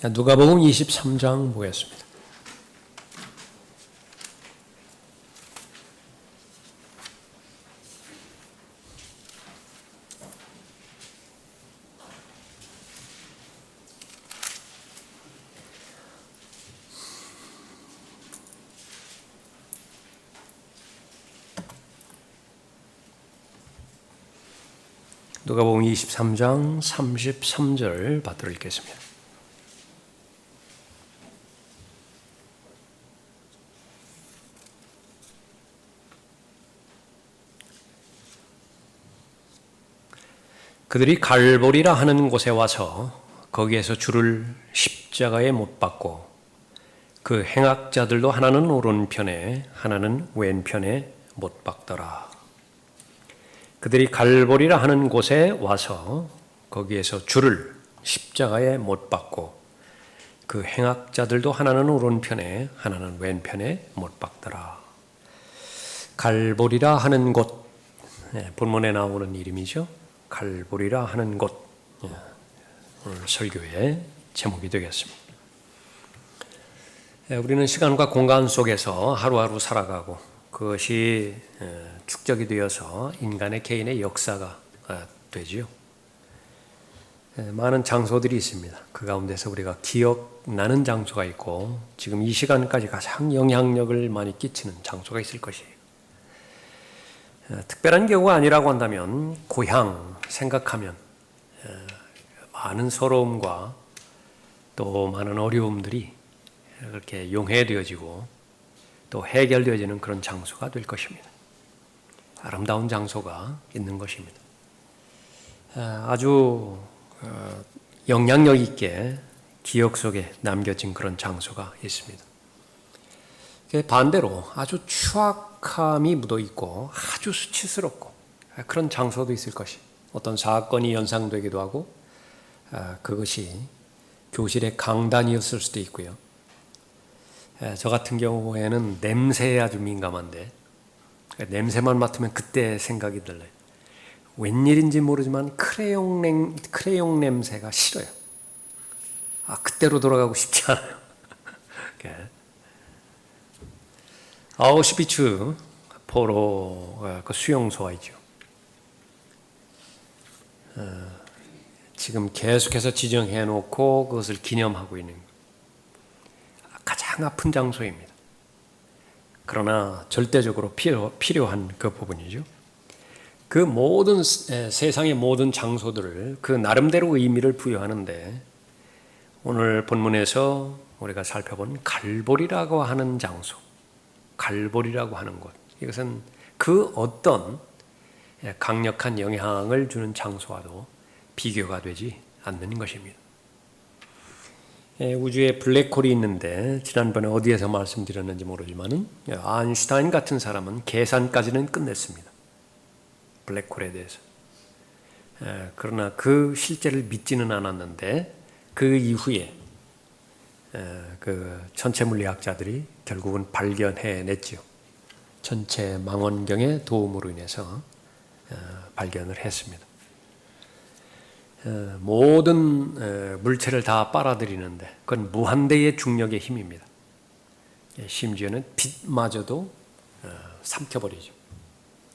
누가복음 23장 보겠습니다. 누가복음 23장 33절 받들어 읽겠습니다. 그들이 갈보리라 하는 곳에 와서 거기에서 주를 십자가에 못 박고 그 행악자들도 하나는 오른편에 하나는 왼편에 못 박더라. 그들이 갈보리라 하는 곳에 와서 거기에서 주를 십자가에 못 박고 그 행악자들도 하나는 오른편에 하나는 왼편에 못 박더라. 갈보리라 하는 곳, 본문에 나오는 이름이죠. 갈보리라 하는 곳, 오늘 설교의 제목이 되겠습니다. 우리는 시간과 공간 속에서 하루하루 살아가고 그것이 축적이 되어서 인간의 개인의 역사가 되지요. 많은 장소들이 있습니다. 그 가운데서 우리가 기억나는 장소가 있고 지금 이 시간까지 가장 영향력을 많이 끼치는 장소가 있을 것이에요. 특별한 경우가 아니라고 한다면 고향 생각하면 많은 서러움과 또 많은 어려움들이 그렇게 용해되어지고 또 해결되어지는 그런 장소가 될 것입니다. 아름다운 장소가 있는 것입니다. 아주 영향력 있게 기억 속에 남겨진 그런 장소가 있습니다. 반대로 아주 추악함이 묻어 있고 아주 수치스럽고 그런 장소도 있을 것이, 어떤 사건이 연상되기도 하고 그것이 교실의 강단이었을 수도 있고요. 저 같은 경우에는 냄새에 아주 민감한데 냄새만 맡으면 그때 생각이 들어요. 웬일인지 모르지만 크레용 냄새가 싫어요. 그때로 돌아가고 싶지 않아요. 아우슈비츠 포로 그 수용소가 있죠. 지금 계속해서 지정해 놓고 그것을 기념하고 있는 가장 아픈 장소입니다. 그러나 절대적으로 필요한 그 부분이죠. 그 모든 세상의 모든 장소들을 그 나름대로 의미를 부여하는데 오늘 본문에서 우리가 살펴본 갈보리라고 하는 장소, 갈보리라고 하는 곳, 이것은 그 어떤 강력한 영향을 주는 장소와도 비교가 되지 않는 것입니다. 우주에 블랙홀이 있는데 지난번에 어디에서 말씀드렸는지 모르지만 아인슈타인 같은 사람은 계산까지는 끝냈습니다. 블랙홀에 대해서. 그러나 그 실제를 믿지는 않았는데 그 이후에 그 천체 물리학자들이 결국은 발견해냈죠. 천체 망원경의 도움으로 인해서 발견을 했습니다. 모든 물체를 다 빨아들이는데 그건 무한대의 중력의 힘입니다. 심지어는 빛마저도 삼켜버리죠.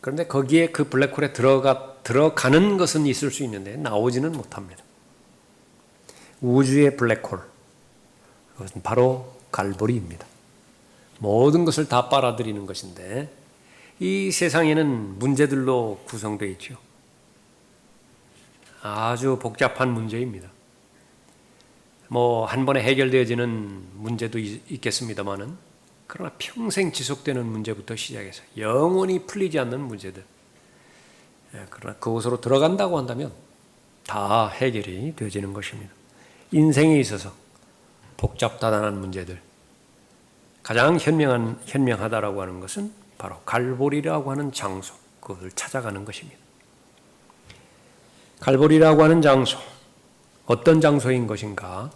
그런데 거기에 그 블랙홀에 들어가는 것은 있을 수 있는데 나오지는 못합니다. 우주의 블랙홀, 그것은 바로 갈보리입니다. 모든 것을 다 빨아들이는 것인데 이 세상에는 문제들로 구성되어 있죠. 아주 복잡한 문제입니다. 한 번에 해결되어지는 문제도 있겠습니다만은, 그러나 평생 지속되는 문제부터 시작해서 영원히 풀리지 않는 문제들, 그러나 그곳으로 들어간다고 한다면 다 해결이 되어지는 것입니다. 인생에 있어서 복잡다단한 문제들, 가장 현명하다라고 하는 것은 바로 갈보리라고 하는 장소, 그것을 찾아가는 것입니다. 갈보리라고 하는 장소, 어떤 장소인 것인가?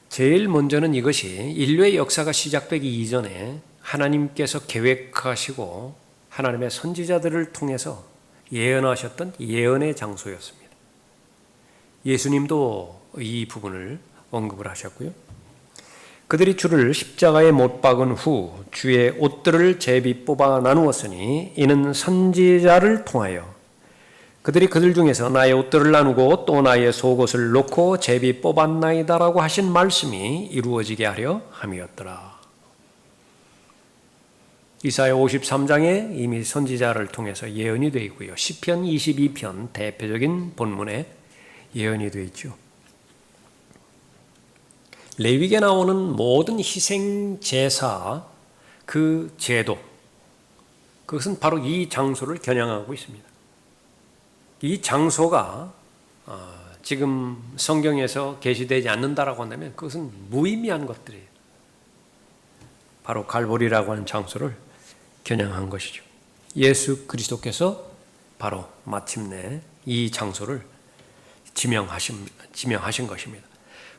제일 먼저는 이것이 인류의 역사가 시작되기 이전에 하나님께서 계획하시고 하나님의 선지자들을 통해서 예언하셨던 예언의 장소였습니다. 예수님도 이 부분을 언급을 하셨고요. 그들이 주를 십자가에 못 박은 후 주의 옷들을 제비 뽑아 나누었으니 이는 선지자를 통하여 그들이 그들 중에서 나의 옷들을 나누고 또 나의 속옷을 놓고 제비 뽑았나이다라고 하신 말씀이 이루어지게 하려 함이었더라. 이사야 53장에 이미 선지자를 통해서 예언이 되어 있고요. 시편 22편 대표적인 본문에 예언이 되어 있죠. 레위기에 나오는 모든 희생 제사 그 제도, 그것은 바로 이 장소를 겨냥하고 있습니다. 이 장소가 지금 성경에서 계시되지 않는다라고 한다면 그것은 무의미한 것들이에요. 바로 갈보리라고 하는 장소를 겨냥한 것이죠. 예수 그리스도께서 바로 마침내 이 장소를 지명하신 것입니다.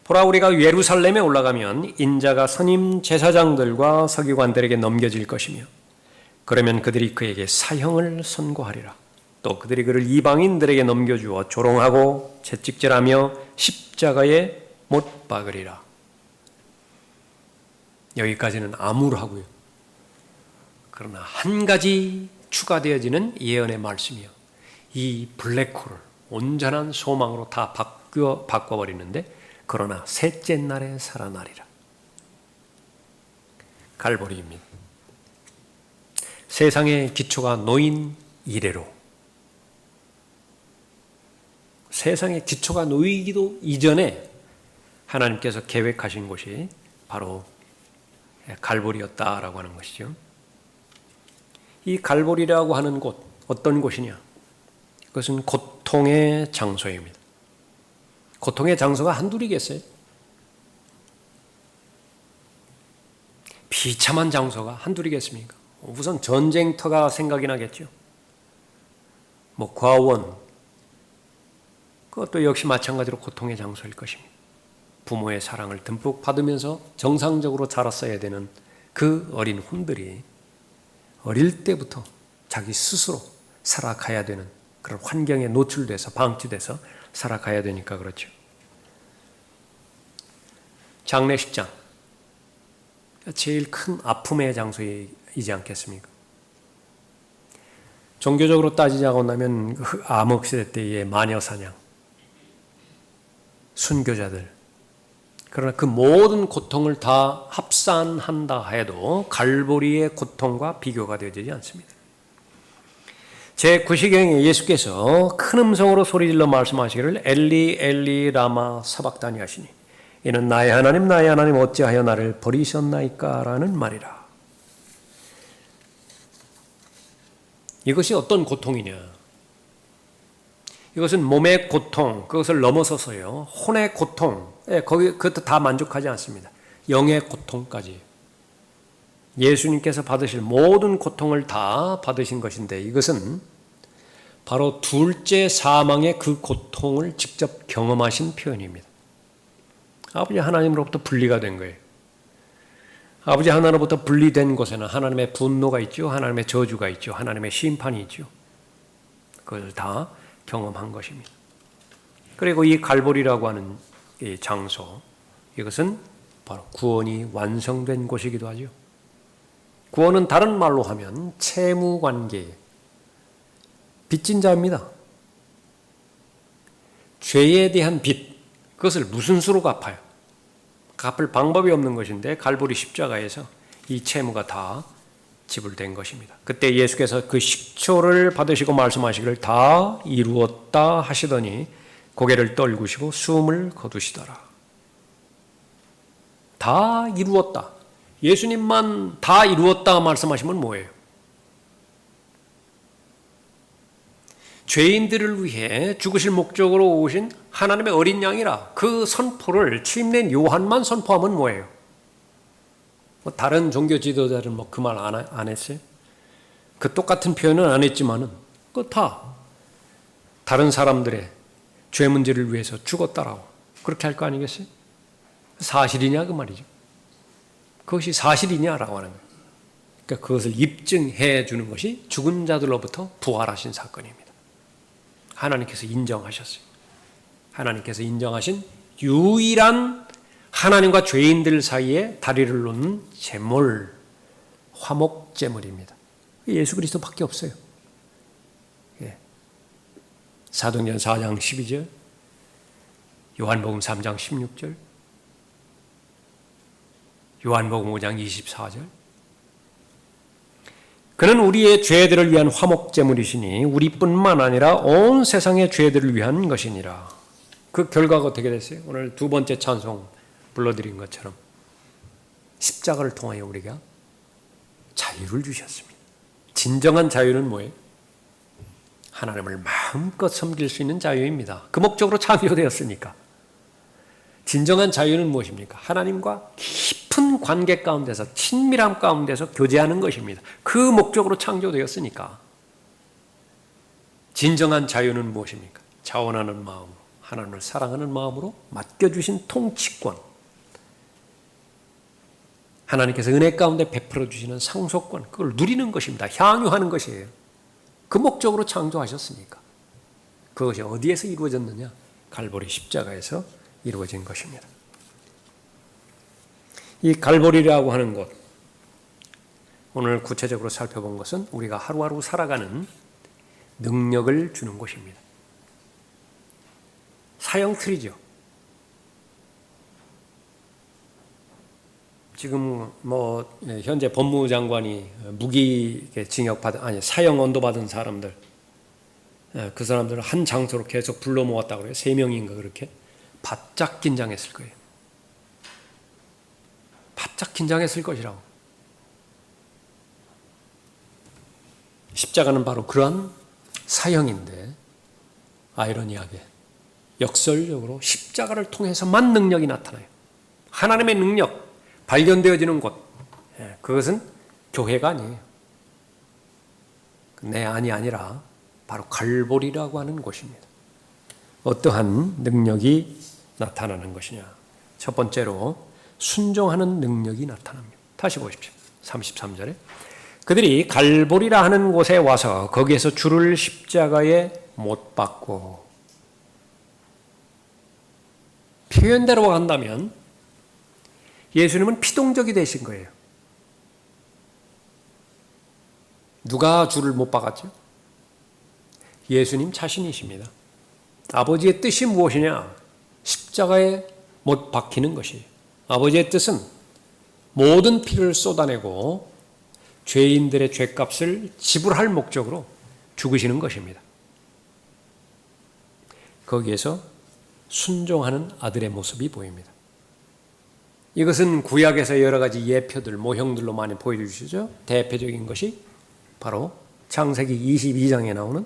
보라, 우리가 예루살렘에 올라가면 인자가 선임 제사장들과 서기관들에게 넘겨질 것이며 그러면 그들이 그에게 사형을 선고하리라. 또 그들이 그를 이방인들에게 넘겨주어 조롱하고 채찍질하며 십자가에 못 박으리라. 여기까지는 암울하고요. 그러나 한 가지 추가되어지는 예언의 말씀이요. 이 블랙홀을 온전한 소망으로 다 바꿔버리는데 그러나 셋째 날에 살아나리라. 갈보리입니다. 세상의 기초가 놓인 이래로, 세상의 기초가 놓이기도 이전에 하나님께서 계획하신 곳이 바로 갈보리였다라고 하는 것이죠. 이 갈보리라고 하는 곳, 어떤 곳이냐? 그것은 고통의 장소입니다. 고통의 장소가 한둘이겠어요? 비참한 장소가 한둘이겠습니까? 우선 전쟁터가 생각이 나겠죠. 과원, 그것도 역시 마찬가지로 고통의 장소일 것입니다. 부모의 사랑을 듬뿍 받으면서 정상적으로 자랐어야 되는 그 어린 혼들이 어릴 때부터 자기 스스로 살아가야 되는 그런 환경에 노출돼서 방치돼서 살아가야 되니까 그렇죠. 장례식장, 제일 큰 아픔의 장소이지 않겠습니까? 종교적으로 따지자고 한다면 암흑시대 때의 마녀사냥, 순교자들, 그러나 그 모든 고통을 다 합산한다 해도 갈보리의 고통과 비교가 되어지지 않습니다. 제9시경에 예수께서 큰 음성으로 소리질러 말씀하시기를 엘리 엘리 라마 사박다니 하시니 이는 나의 하나님 어찌하여 나를 버리셨나이까 라는 말이라. 이것이 어떤 고통이냐? 이것은 몸의 고통, 그것을 넘어서서요, 혼의 고통, 그것도 다 만족하지 않습니다. 영의 고통까지. 예수님께서 받으실 모든 고통을 다 받으신 것인데 이것은 바로 둘째 사망의 그 고통을 직접 경험하신 표현입니다. 아버지 하나님으로부터 분리가 된 거예요. 아버지 하나님으로부터 분리된 곳에는 하나님의 분노가 있죠. 하나님의 저주가 있죠. 하나님의 심판이 있죠. 그걸 다 경험한 것입니다. 그리고 이 갈보리라고 하는 이 장소, 이것은 바로 구원이 완성된 곳이기도 하죠. 구원은 다른 말로 하면 채무관계예요. 빚진 자입니다. 죄에 대한 빚, 그것을 무슨 수로 갚아요? 갚을 방법이 없는 것인데 갈보리 십자가에서 이 채무가 다 지불된 것입니다. 그때 예수께서 그 식초를 받으시고 말씀하시기를 다 이루었다 하시더니 고개를 떨구시고 숨을 거두시더라. 다 이루었다. 예수님만 다 이루었다 말씀하시면 뭐예요? 죄인들을 위해 죽으실 목적으로 오신 하나님의 어린 양이라 그 선포를 취임된 요한만 선포하면 뭐예요? 다른 종교 지도자들은 그 말 안 했어요? 그 똑같은 표현은 안 했지만은 그거 다 다른 사람들의 죄 문제를 위해서 죽었다라고 그렇게 할 거 아니겠어요? 사실이냐 그 말이죠. 그것이 사실이냐라고 하는 거예요. 그러니까 그것을 입증해 주는 것이 죽은 자들로부터 부활하신 사건입니다. 하나님께서 인정하셨어요. 하나님께서 인정하신 유일한 하나님과 죄인들 사이에 다리를 놓는 제물, 화목 제물입니다. 예수 그리스도밖에 없어요. 사도행전 4장 12절, 요한복음 3장 16절, 요한복음 5장 24절. 그는 우리의 죄들을 위한 화목제물이시니 우리뿐만 아니라 온 세상의 죄들을 위한 것이니라. 그 결과가 어떻게 됐어요? 오늘 두 번째 찬송 불러드린 것처럼 십자가를 통하여 우리가 자유를 주셨습니다. 진정한 자유는 뭐예요? 하나님을 마음껏 섬길 수 있는 자유입니다. 그 목적으로 창조되었으니까. 진정한 자유는 무엇입니까? 하나님과 깊은 관계 가운데서 친밀함 가운데서 교제하는 것입니다. 그 목적으로 창조되었으니까. 진정한 자유는 무엇입니까? 자원하는 마음으로, 하나님을 사랑하는 마음으로 맡겨주신 통치권, 하나님께서 은혜 가운데 베풀어 주시는 상속권, 그걸 누리는 것입니다. 향유하는 것이에요. 그 목적으로 창조하셨으니까. 그것이 어디에서 이루어졌느냐? 갈보리 십자가에서 이루어진 것입니다. 이 갈보리라고 하는 곳, 오늘 구체적으로 살펴본 것은 우리가 하루하루 살아가는 능력을 주는 곳입니다. 사형틀이죠. 지금 현재 법무장관이 무기징역 사형 언도 받은 사람들, 그 사람들을 한 장소로 계속 불러 모았다고 그래요. 3명인가 그렇게. 바짝 긴장했을 거예요. 바짝 긴장했을 것이라고. 십자가는 바로 그러한 사형인데, 아이러니하게 역설적으로 십자가를 통해서만 능력이 나타나요. 하나님의 능력 발견되어지는 곳, 그것은 교회가 아니에요. 내 안이 아니라 바로 갈보리라고 하는 곳입니다. 어떠한 능력이 나타나는 것이냐? 첫 번째로 순종하는 능력이 나타납니다. 다시 보십시오. 33절에 그들이 갈보리라 하는 곳에 와서 거기에서 주를 십자가에 못 박고, 표현대로 한다면 예수님은 피동적이 되신 거예요. 누가 주를 못 박았죠? 예수님 자신이십니다. 아버지의 뜻이 무엇이냐? 십자가에 못 박히는 것이에요. 아버지의 뜻은 모든 피를 쏟아내고 죄인들의 죄값을 지불할 목적으로 죽으시는 것입니다. 거기에서 순종하는 아들의 모습이 보입니다. 이것은 구약에서 여러 가지 예표들, 모형들로 많이 보여주시죠. 대표적인 것이 바로 창세기 22장에 나오는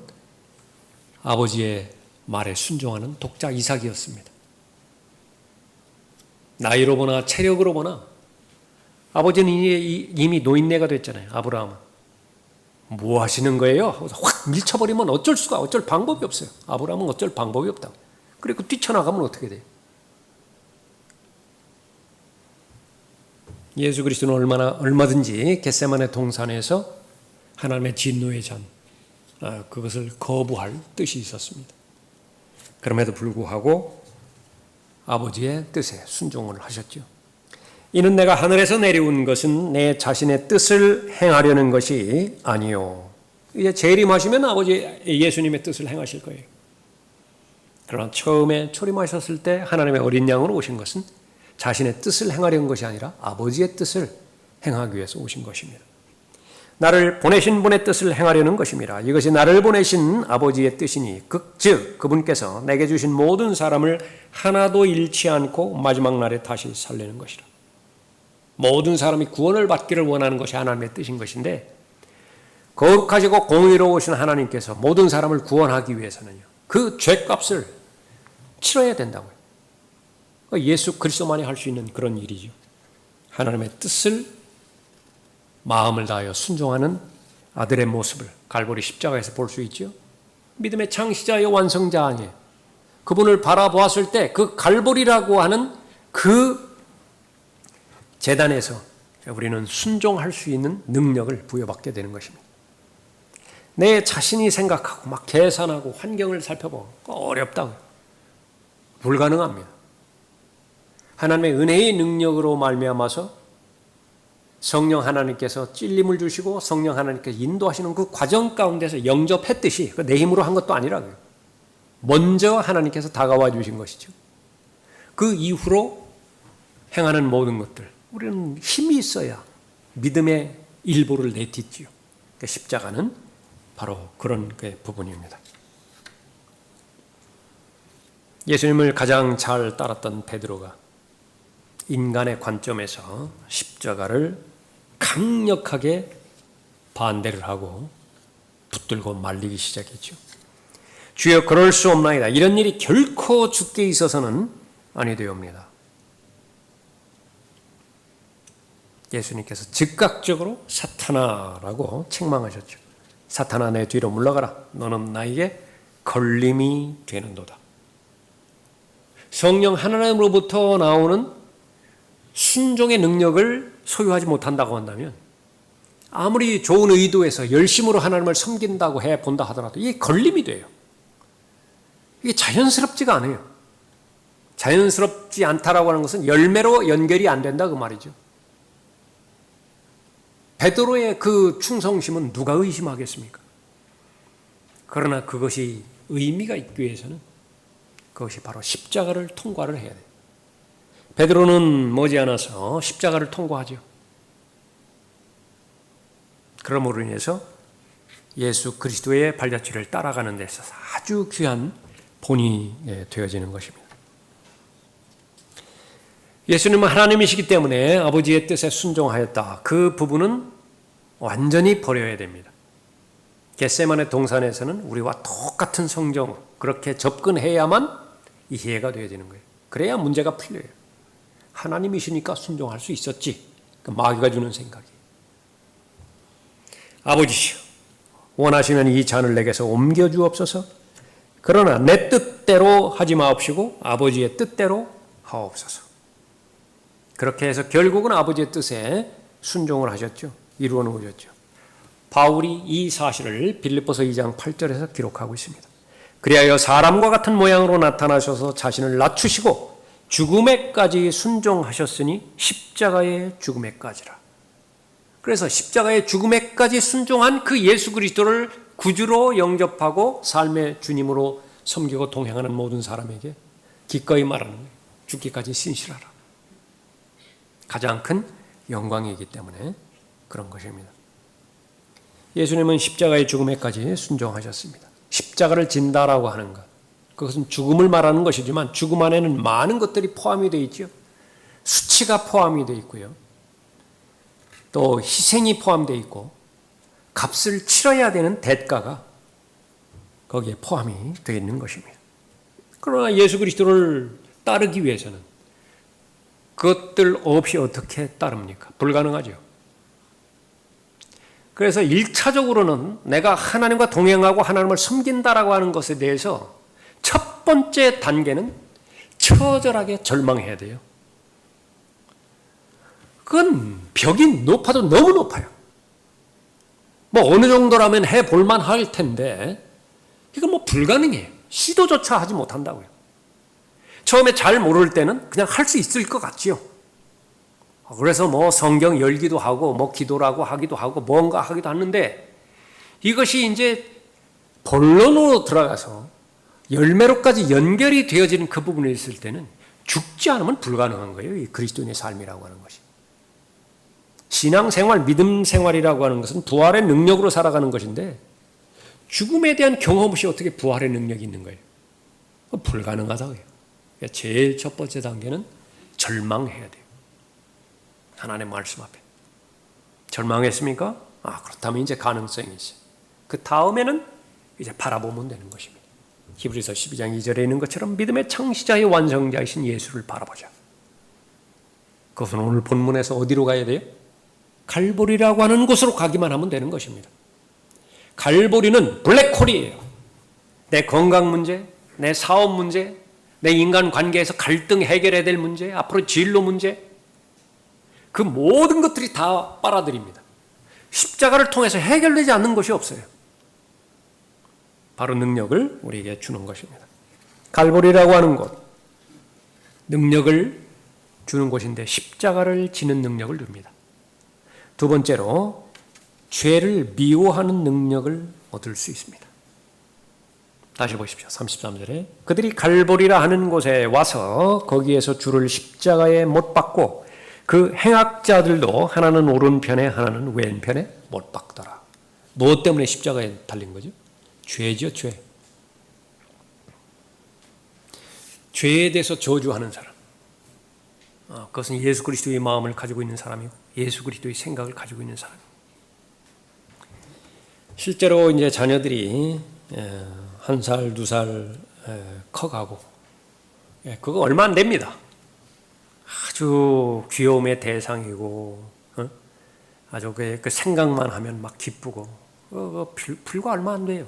아버지의 말에 순종하는 독자 이삭이었습니다. 나이로 보나 체력으로 보나 아버지는 이미 노인네가 됐잖아요. 아브라함은. 뭐 하시는 거예요? 확 밀쳐버리면 어쩔 방법이 없어요. 아브라함은 어쩔 방법이 없다고. 그리고 뛰쳐나가면 어떻게 돼요? 예수 그리스도는 얼마든지 겟세마네 동산에서 하나님의 진노의 잔, 그것을 거부할 뜻이 있었습니다. 그럼에도 불구하고 아버지의 뜻에 순종을 하셨죠. 이는 내가 하늘에서 내려온 것은 내 자신의 뜻을 행하려는 것이 아니요. 이제 재림하시면 아버지 예수님의 뜻을 행하실 거예요. 그러나 처음에 초림하셨을 때 하나님의 어린 양으로 오신 것은 자신의 뜻을 행하려는 것이 아니라 아버지의 뜻을 행하기 위해서 오신 것입니다. 나를 보내신 분의 뜻을 행하려는 것입니다. 이것이 나를 보내신 아버지의 뜻이니 즉 그분께서 내게 주신 모든 사람을 하나도 잃지 않고 마지막 날에 다시 살리는 것이라. 모든 사람이 구원을 받기를 원하는 것이 하나님의 뜻인 것인데, 거룩하시고 공의로우신 하나님께서 모든 사람을 구원하기 위해서는요, 그 죄값을 치러야 된다고요. 예수 그리스도만이 할 수 있는 그런 일이죠. 하나님의 뜻을 마음을 다하여 순종하는 아들의 모습을 갈보리 십자가에서 볼 수 있죠. 믿음의 창시자여 완성자 아니에요. 그분을 바라보았을 때 그 갈보리라고 하는 그 재단에서 우리는 순종할 수 있는 능력을 부여받게 되는 것입니다. 내 자신이 생각하고 막 계산하고 환경을 살펴보고 어렵다고. 불가능합니다. 하나님의 은혜의 능력으로 말미암아서 성령 하나님께서 찔림을 주시고 성령 하나님께서 인도하시는 그 과정 가운데서 영접했듯이 내 힘으로 한 것도 아니라고요. 먼저 하나님께서 다가와 주신 것이죠. 그 이후로 행하는 모든 것들, 우리는 힘이 있어야 믿음의 일부를 내딛지요. 그러니까 십자가는 바로 그런 부분입니다. 예수님을 가장 잘 따랐던 베드로가 인간의 관점에서 십자가를 강력하게 반대를 하고 붙들고 말리기 시작했죠. 주여 그럴 수 없나이다. 이런 일이 결코 주께 있어서는 아니되옵니다. 예수님께서 즉각적으로 사탄아라고 책망하셨죠. 사탄아 내 뒤로 물러가라. 너는 나에게 걸림이 되는도다. 성령 하나님으로부터 나오는 순종의 능력을 소유하지 못한다고 한다면 아무리 좋은 의도에서 열심으로 하나님을 섬긴다고 해본다 하더라도 이게 걸림이 돼요. 이게 자연스럽지가 않아요. 자연스럽지 않다라고 하는 것은 열매로 연결이 안 된다 그 말이죠. 베드로의 그 충성심은 누가 의심하겠습니까? 그러나 그것이 의미가 있기 위해서는 그것이 바로 십자가를 통과를 해야 돼요. 베드로는 머지않아서 십자가를 통과하죠. 그러므로 인해서 예수 그리스도의 발자취를 따라가는 데 있어서 아주 귀한 본이 되어지는 것입니다. 예수님은 하나님이시기 때문에 아버지의 뜻에 순종하였다. 그 부분은 완전히 버려야 됩니다. 겟세마네 동산에서는 우리와 똑같은 성경으로 그렇게 접근해야만 이해가 되어지는 거예요. 그래야 문제가 풀려요. 하나님이시니까 순종할 수 있었지. 마귀가 주는 생각이. 아버지시여, 원하시는 이 잔을 내게서 옮겨주옵소서. 그러나 내 뜻대로 하지 마옵시고 아버지의 뜻대로 하옵소서. 그렇게 해서 결국은 아버지의 뜻에 순종을 하셨죠. 이루어 놓으셨죠. 바울이 이 사실을 빌립보서 2장 8절에서 기록하고 있습니다. 그리하여 사람과 같은 모양으로 나타나셔서 자신을 낮추시고 죽음에까지 순종하셨으니 십자가의 죽음에까지라. 그래서 십자가의 죽음에까지 순종한 그 예수 그리스도를 구주로 영접하고 삶의 주님으로 섬기고 동행하는 모든 사람에게 기꺼이 말하는 거예요. 죽기까지 신실하라. 가장 큰 영광이기 때문에 그런 것입니다. 예수님은 십자가의 죽음에까지 순종하셨습니다. 십자가를 진다라고 하는 것, 그것은 죽음을 말하는 것이지만 죽음 안에는 많은 것들이 포함이 되어 있죠. 수치가 포함이 되어 있고요. 또 희생이 포함되어 있고 값을 치러야 되는 대가가 거기에 포함이 되어 있는 것입니다. 그러나 예수 그리스도를 따르기 위해서는 그것들 없이 어떻게 따릅니까? 불가능하죠. 그래서 1차적으로는 내가 하나님과 동행하고 하나님을 섬긴다라고 하는 것에 대해서 첫 번째 단계는 처절하게 절망해야 돼요. 그건 벽이 높아도 너무 높아요. 뭐 어느 정도라면 해볼만 할 텐데 이건 뭐 불가능해요. 시도조차 하지 못한다고요. 처음에 잘 모를 때는 그냥 할 수 있을 것 같지요. 그래서 뭐 성경 열기도 하고 뭐 기도라고 하기도 하고 뭔가 하기도 하는데 이것이 이제 본론으로 들어가서 열매로까지 연결이 되어지는 그 부분에 있을 때는 죽지 않으면 불가능한 거예요. 이 그리스도인의 삶이라고 하는 것이. 신앙생활, 믿음 생활이라고 하는 것은 부활의 능력으로 살아가는 것인데 죽음에 대한 경험 없이 어떻게 부활의 능력이 있는 거예요? 불가능하다고요. 그러니까 제일 첫 번째 단계는 절망해야 돼요. 하나님의 말씀 앞에. 절망했습니까? 그렇다면 이제 가능성이 있어요. 그 다음에는 이제 바라보면 되는 것입니다. 히브리서 12장 2절에 있는 것처럼 믿음의 창시자의 완성자이신 예수를 바라보자. 그것은 오늘 본문에서 어디로 가야 돼요? 갈보리라고 하는 곳으로 가기만 하면 되는 것입니다. 갈보리는 블랙홀이에요. 내 건강 문제, 내 사업 문제, 내 인간 관계에서 갈등 해결해야 될 문제, 앞으로 진로 문제, 그 모든 것들이 다 빨아들입니다. 십자가를 통해서 해결되지 않는 것이 없어요. 바로 능력을 우리에게 주는 것입니다. 갈보리라고 하는 곳, 능력을 주는 곳인데 십자가를 지는 능력을 줍니다. 두 번째로 죄를 미워하는 능력을 얻을 수 있습니다. 다시 보십시오. 33절에 그들이 갈보리라 하는 곳에 와서 거기에서 주를 십자가에 못 박고 그 행악자들도 하나는 오른편에 하나는 왼편에 못 박더라. 무엇 때문에 십자가에 달린 거죠? 죄죠, 죄. 죄에 대해서 저주하는 사람. 그것은 예수 그리스도의 마음을 가지고 있는 사람이고 예수 그리스도의 생각을 가지고 있는 사람. 실제로 이제 자녀들이 1살, 2살 커가고 그거 얼마 안 됩니다. 아주 귀여움의 대상이고 아주 그 생각만 하면 막 기쁘고 불과 얼마 안 돼요.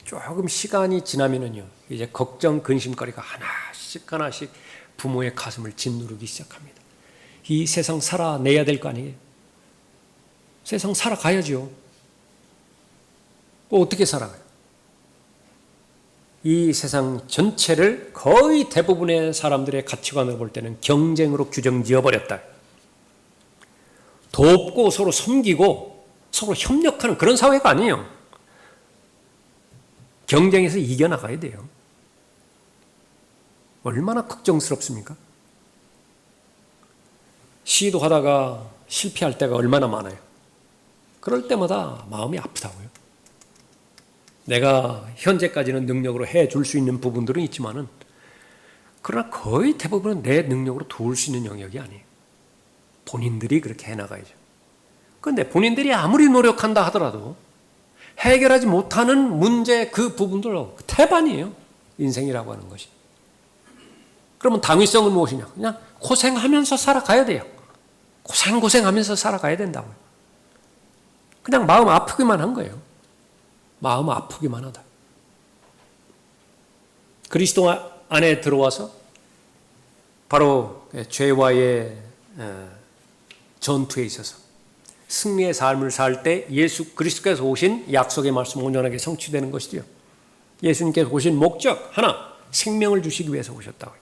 조금 시간이 지나면은요 이제 걱정 근심거리가 하나씩 하나씩 부모의 가슴을 짓누르기 시작합니다. 이 세상 살아내야 될 거 아니에요. 세상 살아가야죠. 어떻게 살아가요? 이 세상 전체를 거의 대부분의 사람들의 가치관으로 볼 때는 경쟁으로 규정지어버렸다. 돕고 서로 섬기고 서로 협력하는 그런 사회가 아니에요. 경쟁에서 이겨나가야 돼요. 얼마나 걱정스럽습니까? 시도하다가 실패할 때가 얼마나 많아요. 그럴 때마다 마음이 아프다고요. 내가 현재까지는 능력으로 해줄 수 있는 부분들은 있지만은 그러나 거의 대부분은 내 능력으로 도울 수 있는 영역이 아니에요. 본인들이 그렇게 해나가야죠. 그런데 본인들이 아무리 노력한다 하더라도 해결하지 못하는 문제 그 부분들로 태반이에요. 인생이라고 하는 것이. 그러면 당위성은 무엇이냐? 그냥 고생하면서 살아가야 돼요. 고생하면서 살아가야 된다고요. 그냥 마음 아프기만 한 거예요. 마음 아프기만 하다. 그리스도 안에 들어와서 바로 죄와의 전투에 있어서 승리의 삶을 살 때 예수 그리스도께서 오신 약속의 말씀 온전하게 성취되는 것이죠. 예수님께서 오신 목적 하나, 생명을 주시기 위해서 오셨다고요.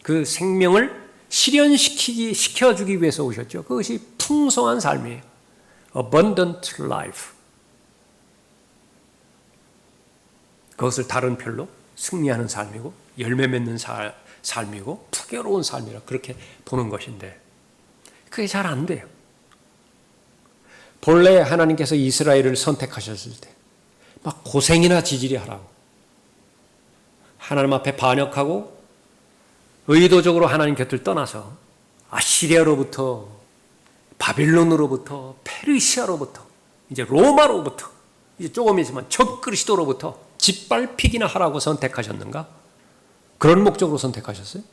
그 생명을 실현시켜주기 위해서 오셨죠. 그것이 풍성한 삶이에요. Abundant life. 그것을 다른 별로 승리하는 삶이고 열매 맺는 삶이고 풍요로운 삶이라 그렇게 보는 것인데 그게 잘 안 돼요. 본래 하나님께서 이스라엘을 선택하셨을 때 막 고생이나 지질이 하라고 하나님 앞에 반역하고 의도적으로 하나님 곁을 떠나서 아시리아로부터 바빌론으로부터 페르시아로부터 이제 로마로부터 이제 조금 있으면 적 그리스도로부터 짓밟히기나 하라고 선택하셨는가? 그런 목적으로 선택하셨어요?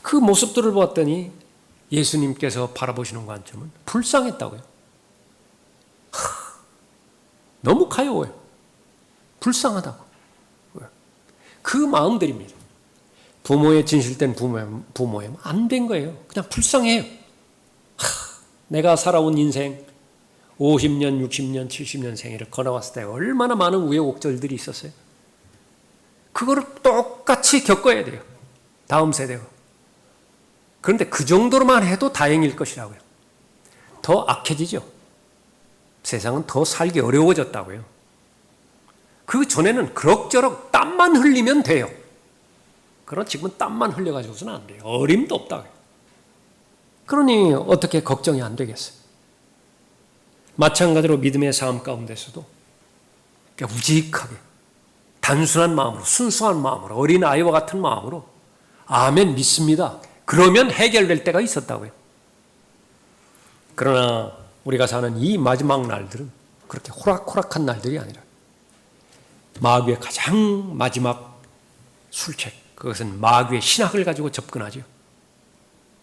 그 모습들을 보았더니 예수님께서 바라보시는 관점은 불쌍했다고요. 너무 가여워요. 불쌍하다고. 그 마음들입니다. 부모의 진실된 부모의 안 된 거예요. 그냥 불쌍해요. 내가 살아온 인생 50년, 60년, 70년 생애를 걸어왔을 때 얼마나 많은 우여곡절들이 있었어요. 그거를 똑같이 겪어야 돼요. 다음 세대가. 그런데 그 정도로만 해도 다행일 것이라고요. 더 악해지죠. 세상은 더 살기 어려워졌다고요. 그 전에는 그럭저럭 땀만 흘리면 돼요. 그러나 지금은 땀만 흘려가지고서는 안 돼요. 어림도 없다고요. 그러니 어떻게 걱정이 안 되겠어요. 마찬가지로 믿음의 삶 가운데서도 우직하게 단순한 마음으로 순수한 마음으로 어린아이와 같은 마음으로 아멘 믿습니다. 그러면 해결될 때가 있었다고요. 그러나 우리가 사는 이 마지막 날들은 그렇게 호락호락한 날들이 아니라 마귀의 가장 마지막 술책, 그것은 마귀의 신학을 가지고 접근하죠.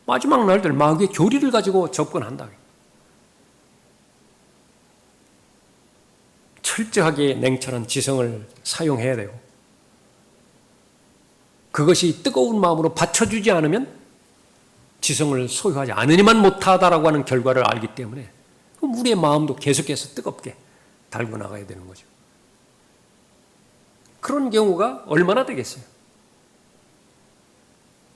마지막 날들 마귀의 교리를 가지고 접근한다. 철저하게 냉철한 지성을 사용해야 되고 그것이 뜨거운 마음으로 받쳐주지 않으면 지성을 소유하지 않으니만 못하다라고 하는 결과를 알기 때문에 우리의 마음도 계속해서 뜨겁게 달고 나가야 되는 거죠. 그런 경우가 얼마나 되겠어요?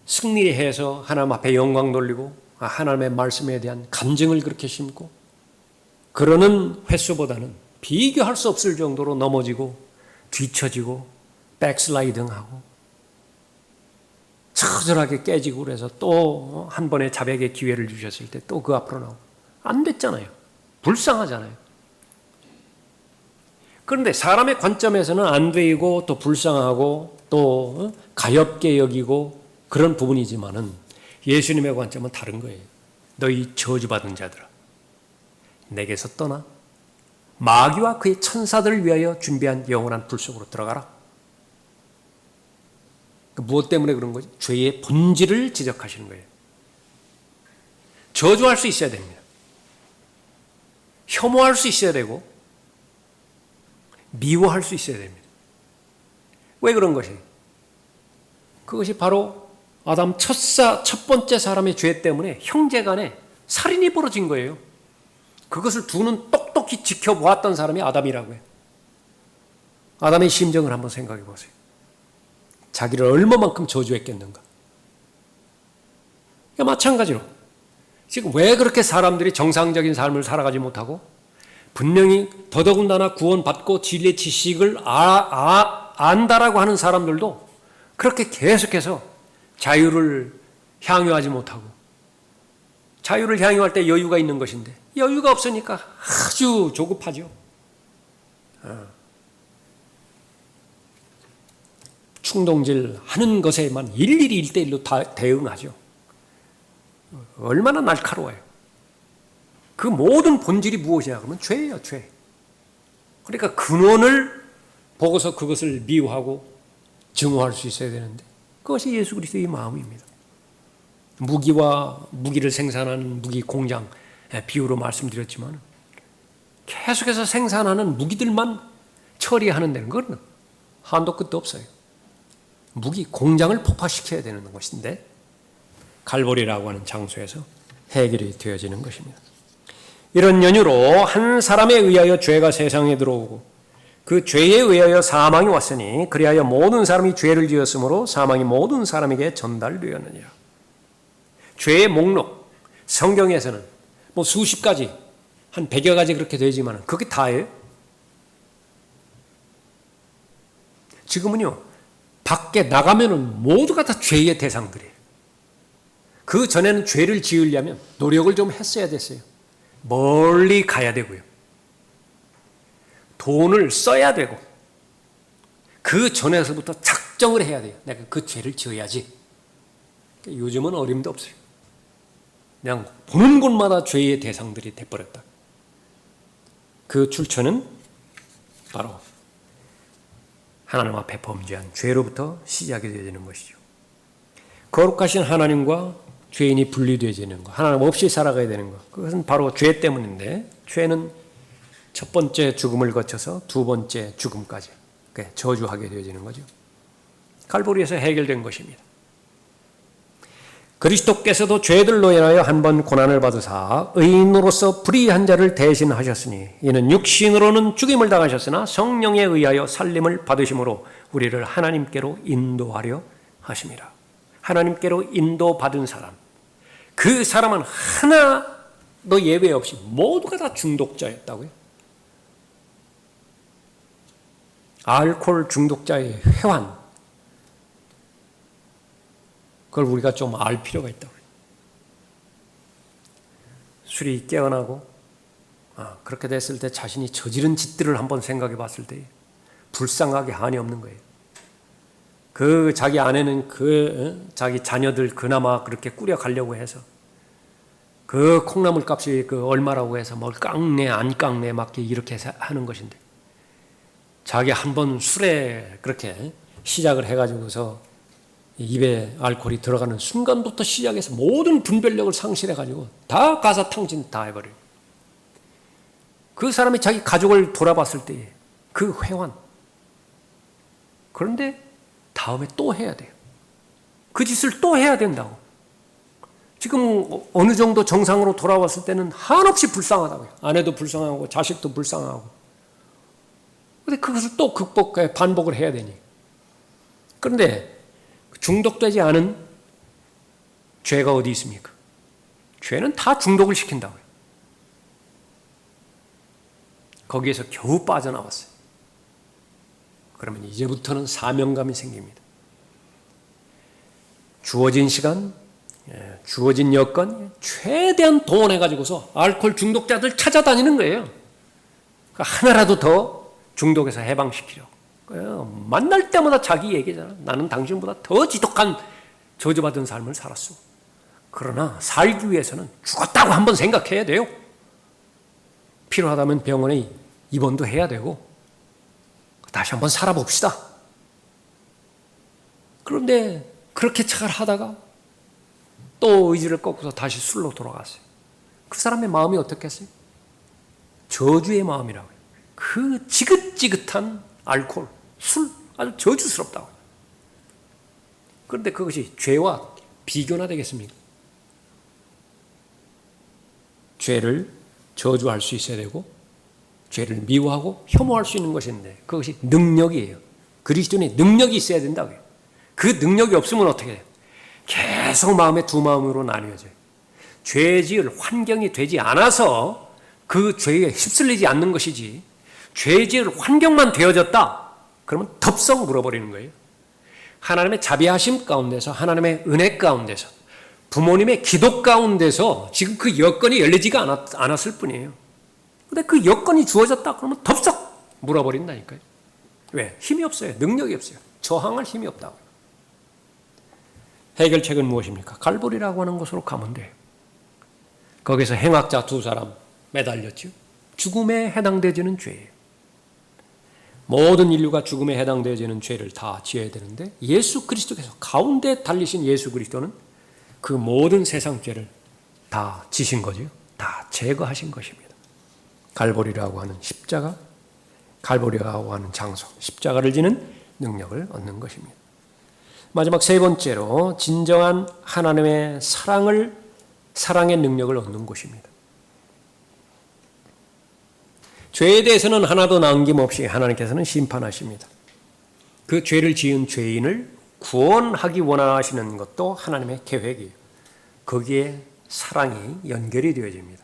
승리해서 하나님 앞에 영광 돌리고 하나님의 말씀에 대한 간증을 그렇게 심고 그러는 횟수보다는 비교할 수 없을 정도로 넘어지고 뒤처지고 백슬라이딩하고 처절하게 깨지고 그래서 또 한 번의 자백의 기회를 주셨을 때 또 그 앞으로 나오고 안 됐잖아요. 불쌍하잖아요. 그런데 사람의 관점에서는 안 되고 또 불쌍하고 또 가엾게 여기고 그런 부분이지만은 예수님의 관점은 다른 거예요. 너희 저주받은 자들아, 내게서 떠나 마귀와 그의 천사들을 위하여 준비한 영원한 불 속으로 들어가라. 무엇 때문에 그런 거지? 죄의 본질을 지적하시는 거예요. 저주할 수 있어야 됩니다. 혐오할 수 있어야 되고 미워할 수 있어야 됩니다. 왜 그런 것이? 그것이 바로 아담 첫 번째 사람의 죄 때문에 형제간에 살인이 벌어진 거예요. 그것을 두 눈 똑똑히 지켜보았던 사람이 아담이라고 해요. 아담의 심정을 한번 생각해 보세요. 자기를 얼마만큼 저주했겠는가. 마찬가지로 지금 왜 그렇게 사람들이 정상적인 삶을 살아가지 못하고 분명히 더더군다나 구원받고 진리의 지식을 안다라고 하는 사람들도 그렇게 계속해서 자유를 향유하지 못하고 자유를 향유할 때 여유가 있는 것인데 여유가 없으니까 아주 조급하죠. 충동질 하는 것에만 일일이 1대1로 다 대응하죠. 얼마나 날카로워요. 그 모든 본질이 무엇이냐 그러면 죄예요, 죄. 그러니까 근원을 보고서 그것을 미워하고 증오할 수 있어야 되는데 그것이 예수 그리스도의 마음입니다. 무기를 생산하는 무기 공장 비유로 말씀드렸지만 계속해서 생산하는 무기들만 처리하는 데는 그건 한도 끝도 없어요. 무기 공장을 폭파시켜야 되는 것인데 갈보리라고 하는 장소에서 해결이 되어지는 것입니다. 이런 연유로 한 사람에 의하여 죄가 세상에 들어오고 그 죄에 의하여 사망이 왔으니 그리하여 모든 사람이 죄를 지었으므로 사망이 모든 사람에게 전달되었느니라. 죄의 목록 성경에서는 뭐 수십 가지 한 100여 가지 그렇게 되지만 그게 다예요. 지금은요 밖에 나가면은 모두가 다 죄의 대상들이에요. 그 전에는 죄를 지으려면 노력을 좀 했어야 됐어요. 멀리 가야 되고요. 돈을 써야 되고 그 전에서부터 작정을 해야 돼요. 내가 그 죄를 지어야지. 요즘은 어림도 없어요. 그냥 보는 곳마다 죄의 대상들이 돼버렸다. 그 출처는 바로 하나님 앞에 범죄한 죄로부터 시작이 되는 것이죠. 거룩하신 하나님과 죄인이 분리되어지는 것, 하나님 없이 살아가야 되는 것, 그것은 바로 죄 때문인데 죄는 첫 번째 죽음을 거쳐서 두 번째 죽음까지 저주하게 되어지는 거죠. 갈보리에서 해결된 것입니다. 그리스도께서도 죄들로 인하여 한 번 고난을 받으사 의인으로서 불의한 자를 대신하셨으니 이는 육신으로는 죽임을 당하셨으나 성령에 의하여 살림을 받으심으로 우리를 하나님께로 인도하려 하심이라. 하나님께로 인도받은 사람, 그 사람은 하나도 예외 없이 모두가 다 중독자였다고요. 알코올 중독자의 회환, 그걸 우리가 좀 알 필요가 있다고요. 술이 깨어나고 그렇게 됐을 때 자신이 저지른 짓들을 한번 생각해 봤을 때 불쌍하게 한이 없는 거예요. 그 자기 아내는 자기 자녀들 그나마 그렇게 꾸려가려고 해서 그 콩나물 값이 그 얼마라고 해서 뭘 깡내 안 깡내 막 이렇게 하는 것인데 자기 한 번 술에 그렇게 시작을 해가지고서 입에 알코올이 들어가는 순간부터 시작해서 모든 분별력을 상실해가지고 다 가사탕진 다 해버려요. 그 사람이 자기 가족을 돌아봤을 때 그 회환. 그런데 다음에 또 해야 돼요. 그 짓을 또 해야 된다고. 지금 어느 정도 정상으로 돌아왔을 때는 한없이 불쌍하다고요. 아내도 불쌍하고 자식도 불쌍하고. 그런데 그것을 또 반복을 해야 되니. 그런데 중독되지 않은 죄가 어디 있습니까? 죄는 다 중독을 시킨다고요. 거기에서 겨우 빠져나왔어요. 그러면 이제부터는 사명감이 생깁니다. 주어진 시간, 주어진 여건 최대한 동원해가지고서 알코올 중독자들 찾아다니는 거예요. 하나라도 더 중독에서 해방시키려고. 만날 때마다 자기 얘기잖아. 나는 당신보다 더 지독한 저주받은 삶을 살았어. 그러나 살기 위해서는 죽었다고 한번 생각해야 돼요. 필요하다면 병원에 입원도 해야 되고 다시 한번 살아봅시다. 그런데 그렇게 잘 하다가 또 의지를 꺾고서 다시 술로 돌아갔어요. 그 사람의 마음이 어떻겠어요? 저주의 마음이라고요. 그 지긋지긋한 알코올, 술, 아주 저주스럽다고. 그런데 그것이 죄와 비교나 되겠습니까? 죄를 저주할 수 있어야 되고 죄를 미워하고 혐오할 수 있는 것인데 그것이 능력이에요. 그리스도인의 능력이 있어야 된다고요. 그 능력이 없으면 어떻게 해요? 계속 마음에 두 마음으로 나뉘어져요. 죄 지을 환경이 되지 않아서 그 죄에 휩쓸리지 않는 것이지 죄 지을 환경만 되어졌다 그러면 덥석 물어버리는 거예요. 하나님의 자비하심 가운데서 하나님의 은혜 가운데서 부모님의 기도 가운데서 지금 그 여건이 열리지가 않았을 뿐이에요. 근데 그 여건이 주어졌다 그러면 덥석 물어버린다니까요. 왜? 힘이 없어요. 능력이 없어요. 저항할 힘이 없다고. 해결책은 무엇입니까? 갈보리라고 하는 곳으로 가면 돼요. 거기서 행악자 두 사람 매달렸죠. 죽음에 해당되지는 죄예요. 모든 인류가 죽음에 해당되지는 죄를 다 지어야 되는데 예수 그리스도께서 가운데 달리신 예수 그리스도는 그 모든 세상 죄를 다 지신 거죠. 다 제거하신 것입니다. 갈보리라고 하는 십자가, 갈보리라고 하는 장소, 십자가를 지는 능력을 얻는 것입니다. 마지막 세 번째로 진정한 하나님의 사랑의 능력을 얻는 곳입니다. 죄에 대해서는 하나도 남김없이 하나님께서는 심판하십니다. 그 죄를 지은 죄인을 구원하기 원하시는 것도 하나님의 계획이에요. 거기에 사랑이 연결이 되어집니다.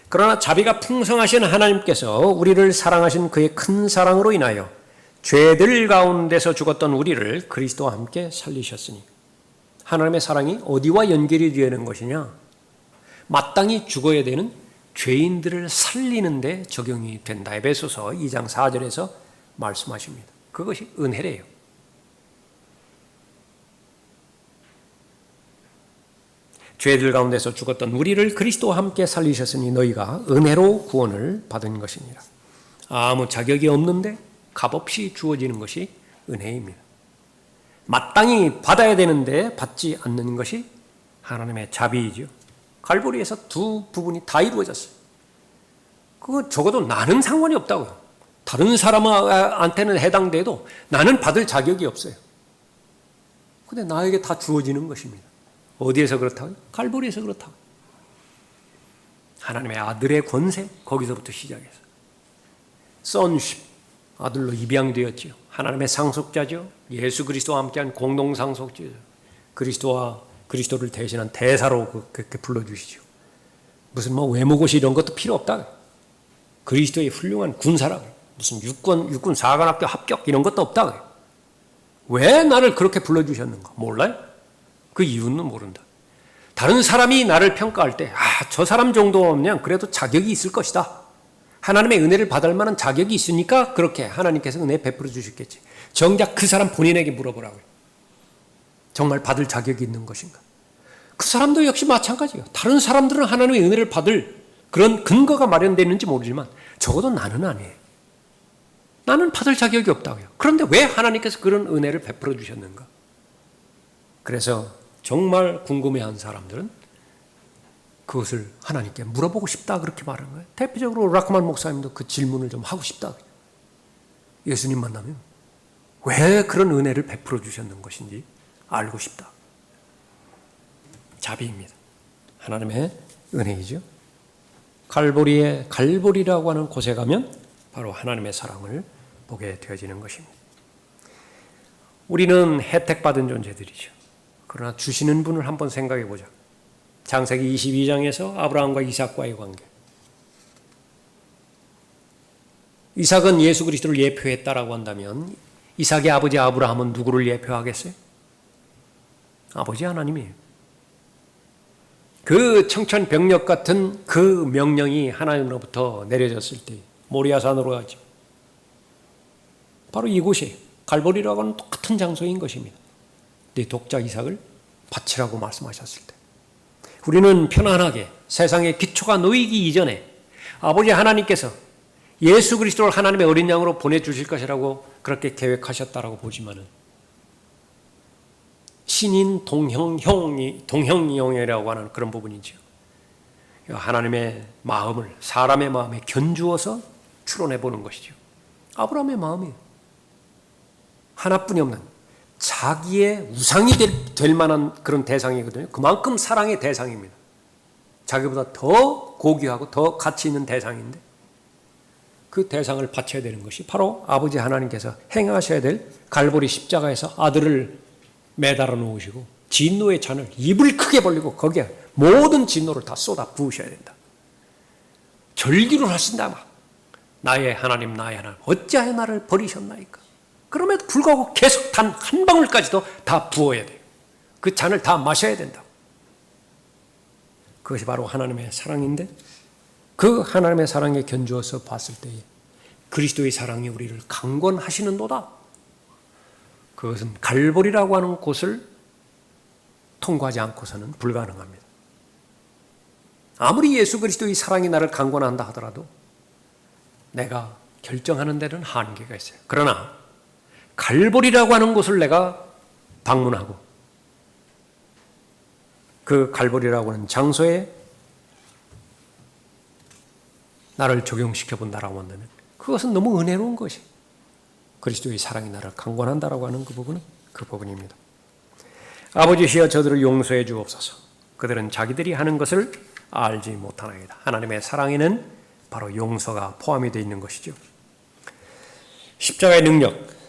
그러나 자비가 풍성하신 하나님께서 우리를 사랑하신 그의 큰 사랑으로 인하여 죄들 가운데서 죽었던 우리를 그리스도와 함께 살리셨으니 하나님의 사랑이 어디와 연결이 되는 것이냐? 마땅히 죽어야 되는 죄인들을 살리는 데 적용이 된다. 에베소서 2장 4절에서 말씀하십니다. 그것이 은혜래요. 죄들 가운데서 죽었던 우리를 그리스도와 함께 살리셨으니 너희가 은혜로 구원을 받은 것이니라. 아무 자격이 없는데 값없이 주어지는 것이 은혜입니다. 마땅히 받아야 되는데 받지 않는 것이 하나님의 자비이죠. 갈보리에서 두 부분이 다 이루어졌어요. 그거 적어도 나는 상관이 없다고요. 다른 사람한테는 해당돼도 나는 받을 자격이 없어요. 근데 나에게 다 주어지는 것입니다. 어디에서 그렇다고요? 갈보리에서 그렇다고요. 하나님의 아들의 권세, 거기서부터 시작해서 sonship, 아들로 입양되었지요. 하나님의 상속자죠. 예수 그리스도와 함께한 공동 상속자죠. 그리스도를 대신한 대사로 그렇게 불러주시죠. 무슨 외모고시 이런 것도 필요 없다. 그리스도의 훌륭한 군사라고. 무슨 육군 사관학교 합격 이런 것도 없다. 왜 나를 그렇게 불러주셨는가? 몰라요? 그 이유는 모른다. 다른 사람이 나를 평가할 때, 저 사람 정도면 그래도 자격이 있을 것이다. 하나님의 은혜를 받을 만한 자격이 있으니까 그렇게 하나님께서 은혜 베풀어 주셨겠지. 정작 그 사람 본인에게 물어보라고요. 정말 받을 자격이 있는 것인가? 그 사람도 역시 마찬가지예요. 다른 사람들은 하나님의 은혜를 받을 그런 근거가 마련되어 있는지 모르지만 적어도 나는 아니에요. 나는 받을 자격이 없다고요. 그런데 왜 하나님께서 그런 은혜를 베풀어 주셨는가? 그래서 정말 궁금해한 사람들은 그것을 하나님께 물어보고 싶다 그렇게 말하는 거예요. 대표적으로 라크만 목사님도 그 질문을 좀 하고 싶다. 예수님 만나면 왜 그런 은혜를 베풀어 주셨는 것인지 알고 싶다. 자비입니다. 하나님의 은혜이죠. 갈보리라고 하는 곳에 가면 바로 하나님의 사랑을 보게 되어지는 것입니다. 우리는 혜택받은 존재들이죠. 그러나 주시는 분을 한번 생각해 보자. 창세기 22장에서 아브라함과 이삭과의 관계. 이삭은 예수 그리스도를 예표했다라고 한다면 이삭의 아버지 아브라함은 누구를 예표하겠어요? 아버지 하나님이에요. 그 청천벽력 같은 그 명령이 하나님으로부터 내려졌을 때 모리아산으로 가죠. 바로 이곳이 갈보리라고 하는 똑같은 장소인 것입니다. 네 독자 이삭을 바치라고 말씀하셨을 때 우리는 편안하게 세상의 기초가 놓이기 이전에 아버지 하나님께서 예수 그리스도를 하나님의 어린 양으로 보내주실 것이라고 그렇게 계획하셨다라고 보지만은 신인 동형이라고 하는 그런 부분이죠. 하나님의 마음을 사람의 마음에 견주어서 추론해 보는 것이죠. 아브라함의 마음이에요. 하나뿐이 없는 자기의 우상이 될 만한 그런 대상이거든요. 그만큼 사랑의 대상입니다. 자기보다 더 고귀하고 더 가치 있는 대상인데 그 대상을 바쳐야 되는 것이 바로 아버지 하나님께서 행하셔야 될 갈보리 십자가에서 아들을 매달아 놓으시고 진노의 잔을 입을 크게 벌리고 거기에 모든 진노를 다 쏟아 부으셔야 된다. 절기를 하신다. 막 나의 하나님 어찌하여 나를 버리셨나이까. 그럼에도 불구하고 계속 단 한 방울까지도 다 부어야 돼요. 그 잔을 다 마셔야 된다. 그것이 바로 하나님의 사랑인데 그 하나님의 사랑에 견주어서 봤을 때에 그리스도의 사랑이 우리를 강권하시는도다. 그것은 갈보리라고 하는 곳을 통과하지 않고서는 불가능합니다. 아무리 예수 그리스도의 사랑이 나를 강권한다 하더라도 내가 결정하는 데는 한계가 있어요. 그러나 갈보리라고 하는 곳을 내가 방문하고 그 갈보리라고 하는 장소에 나를 적용시켜 본다라고 한다면 그것은 너무 은혜로운 것이 그리스도의 사랑이 나를 강권한다라고 하는 그 부분입니다. 아버지시여 저들을 용서해 주옵소서. 그들은 자기들이 하는 것을 알지 못하나이다. 하나님의 사랑에는 바로 용서가 포함이 되어 있는 것이죠. 십자가의 능력,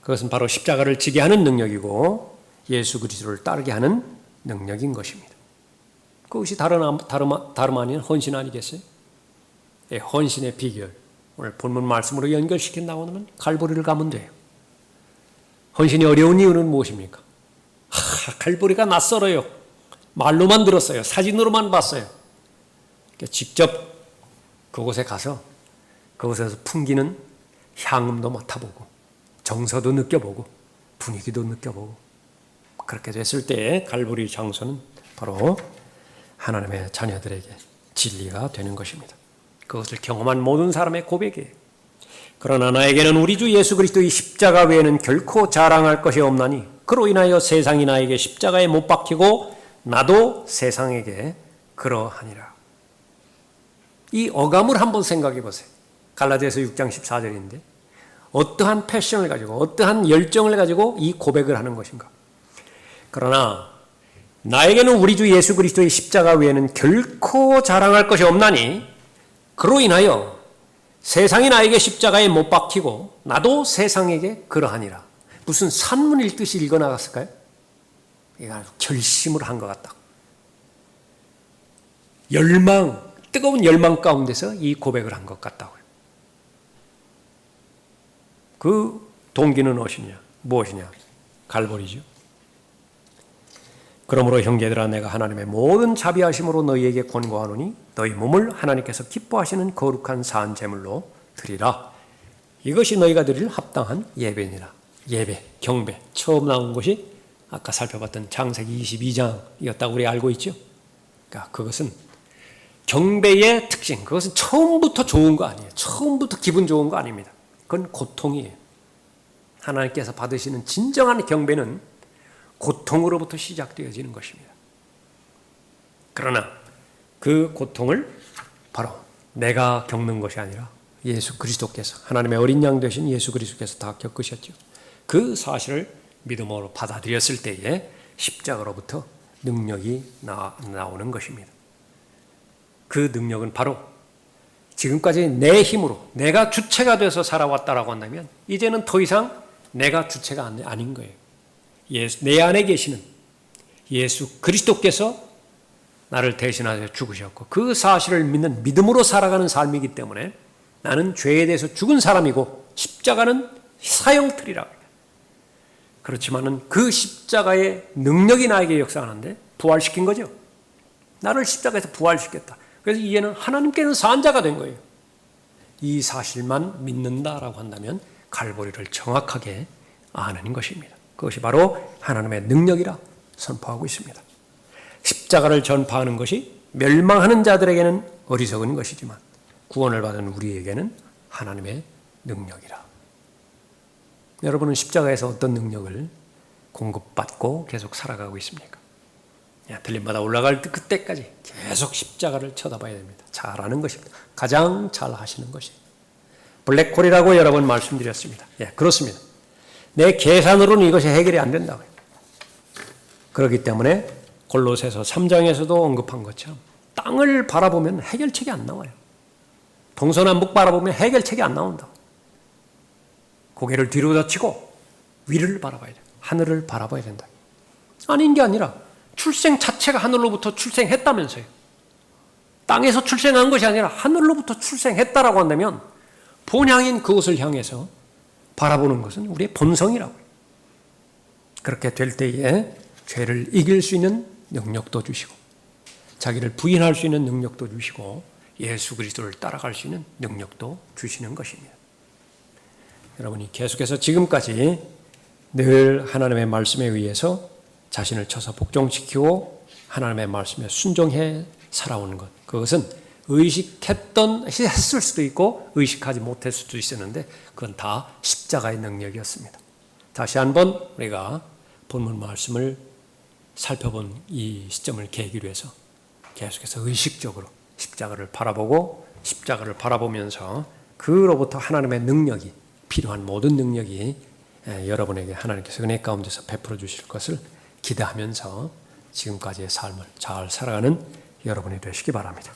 그것은 바로 십자가를 지게 하는 능력이고 예수 그리스도를 따르게 하는 능력인 것입니다. 그것이 다름 아닌 헌신 아니겠어요? 헌신의 비결, 오늘 본문 말씀으로 연결시킨다고 하면 갈보리를 가면 돼요. 헌신이 어려운 이유는 무엇입니까? 갈보리가 낯설어요. 말로만 들었어요. 사진으로만 봤어요. 직접 그곳에 가서 그곳에서 풍기는 향음도 맡아보고 정서도 느껴보고 분위기도 느껴보고 그렇게 됐을 때 갈보리 장소는 바로 하나님의 자녀들에게 진리가 되는 것입니다. 그것을 경험한 모든 사람의 고백이에요. 그러나 나에게는 우리 주 예수 그리스도의 십자가 외에는 결코 자랑할 것이 없나니 그로 인하여 세상이 나에게 십자가에 못 박히고 나도 세상에게 그러하니라. 이 어감을 한번 생각해 보세요. 갈라디아서 6장 14절인데 어떠한 패션을 가지고 어떠한 열정을 가지고 이 고백을 하는 것인가. 그러나 나에게는 우리 주 예수 그리스도의 십자가 외에는 결코 자랑할 것이 없나니 그로 인하여 세상이 나에게 십자가에 못 박히고 나도 세상에게 그러하니라. 무슨 산문 읽듯이 읽어나갔을까요? 이거 결심을 한 것 같다. 뜨거운 열망 가운데서 이 고백을 한 것 같다고요. 그 동기는 무엇이냐? 갈보리죠. 그러므로 형제들아 내가 하나님의 모든 자비하심으로 너희에게 권고하노니 너희 몸을 하나님께서 기뻐하시는 거룩한 산 제물로 드리라. 이것이 너희가 드릴 합당한 예배니라. 예배, 경배 처음 나온 것이 아까 살펴봤던 창세기 22장이었다고 우리 알고 있죠. 그러니까 그것은 경배의 특징, 그것은 처음부터 좋은 거 아니에요. 처음부터 기분 좋은 거 아닙니다. 그건 고통이에요. 하나님께서 받으시는 진정한 경배는 고통으로부터 시작되어지는 것입니다. 그러나 그 고통을 바로 내가 겪는 것이 아니라 예수 그리스도께서 하나님의 어린 양 되신 예수 그리스도께서 다 겪으셨죠. 그 사실을 믿음으로 받아들였을 때에 십자가로부터 능력이 나오는 것입니다. 그 능력은 바로 지금까지 내 힘으로 내가 주체가 돼서 살아왔다라고 한다면 이제는 더 이상 내가 주체가 아닌 거예요. 내 안에 계시는 예수 그리스도께서 나를 대신하여 죽으셨고 그 사실을 믿는 믿음으로 살아가는 삶이기 때문에 나는 죄에 대해서 죽은 사람이고 십자가는 사형틀이라고 합니다. 그렇지만은 그 십자가의 능력이 나에게 역사하는데 부활시킨 거죠. 나를 십자가에서 부활시켰다. 그래서 이제는 하나님께는 산 자가 된 거예요. 이 사실만 믿는다라고 한다면 갈보리를 정확하게 아는 것입니다. 그것이 바로 하나님의 능력이라 선포하고 있습니다. 십자가를 전파하는 것이 멸망하는 자들에게는 어리석은 것이지만 구원을 받은 우리에게는 하나님의 능력이라. 여러분은 십자가에서 어떤 능력을 공급받고 계속 살아가고 있습니까? 들림마다 올라갈 그때까지 계속 십자가를 쳐다봐야 됩니다. 잘하는 것입니다. 가장 잘 하시는 것이 블랙홀이라고 여러 번 말씀드렸습니다. 그렇습니다. 내 계산으로는 이것이 해결이 안 된다고요. 그렇기 때문에 골로새서 3장에서도 언급한 것처럼 땅을 바라보면 해결책이 안 나와요. 동서남북 바라보면 해결책이 안 나온다. 고개를 뒤로 젖히고 위를 바라봐야 돼요. 하늘을 바라봐야 된다. 아닌 게 아니라 출생 자체가 하늘로부터 출생했다면서요. 땅에서 출생한 것이 아니라 하늘로부터 출생했다라고 한다면 본향인 그곳을 향해서 바라보는 것은 우리의 본성이라고요. 그렇게 될 때에 죄를 이길 수 있는 능력도 주시고 자기를 부인할 수 있는 능력도 주시고 예수 그리스도를 따라갈 수 있는 능력도 주시는 것입니다. 여러분이 계속해서 지금까지 늘 하나님의 말씀에 의해서 자신을 쳐서 복종시키고 하나님의 말씀에 순종해 살아오는 것, 그것은 했을 수도 있고 의식하지 못했을 수도 있었는데 그건 다 십자가의 능력이었습니다. 다시 한번 우리가 본문 말씀을 살펴본 이 시점을 계기로 해서 계속해서 의식적으로 십자가를 바라보고 십자가를 바라보면서 그로부터 하나님의 능력이 필요한 모든 능력이 여러분에게 하나님께서 은혜 가운데서 베풀어 주실 것을 기대하면서 지금까지의 삶을 잘 살아가는 여러분이 되시기 바랍니다.